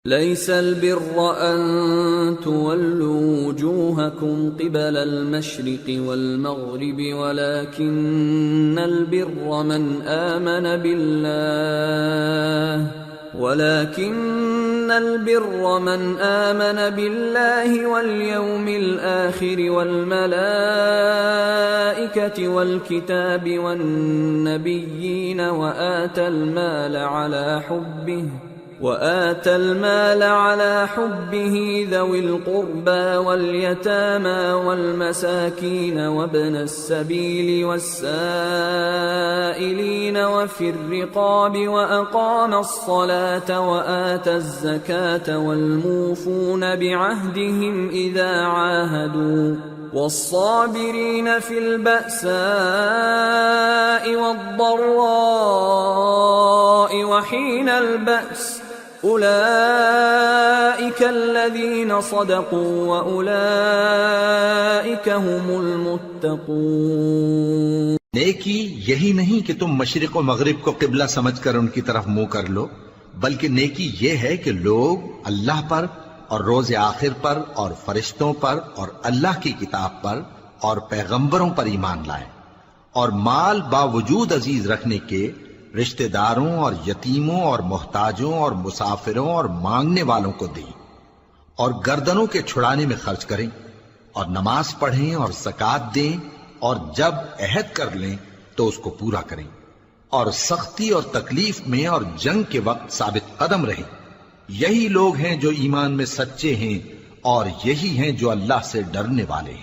लैसल बिर्र अन तुवल्लू वुजूहकुम क़िबलल मशरिक़ि वल मग़रिबि वलाकिन्नल बिर्र मन आमन बिल्लाहि वल यौमिल आखिरि वल मलाइकति वल किताबि वन नबिय्यीन وآتى المال على حبه ذوي القربى واليتامى والمساكين وابن السبيل والسائلين وفي الرقاب وأقام الصلاة وآتى الزكاة والموفون بعهدهم إذا عاهدوا والصابرين في البأساء والضراء وحين البأس أولئك الذين صدقوا وأولئك هم المتقون। नेकी यही नहीं कि तुम मशरिक और मगरिब को किबला समझकर उनकी तरफ मुंह कर लो, बल्कि नेकी ये है कि लोग अल्लाह पर और रोज आखिर पर और फरिश्तों पर और अल्लाह की किताब पर और पैगंबरों पर ईमान लाएं और माल बावजूद अजीज रखने के रिश्तेदारों और यतीमों और मोहताजों और मुसाफिरों और मांगने वालों को दें और गर्दनों के छुड़ाने में खर्च करें और नमाज पढ़ें और ज़कात दें और जब अहद कर लें तो उसको पूरा करें और सख्ती और तकलीफ में और जंग के वक्त साबित कदम रहें। यही लोग हैं जो ईमान में सच्चे हैं और यही हैं जो अल्लाह से डरने वाले हैं।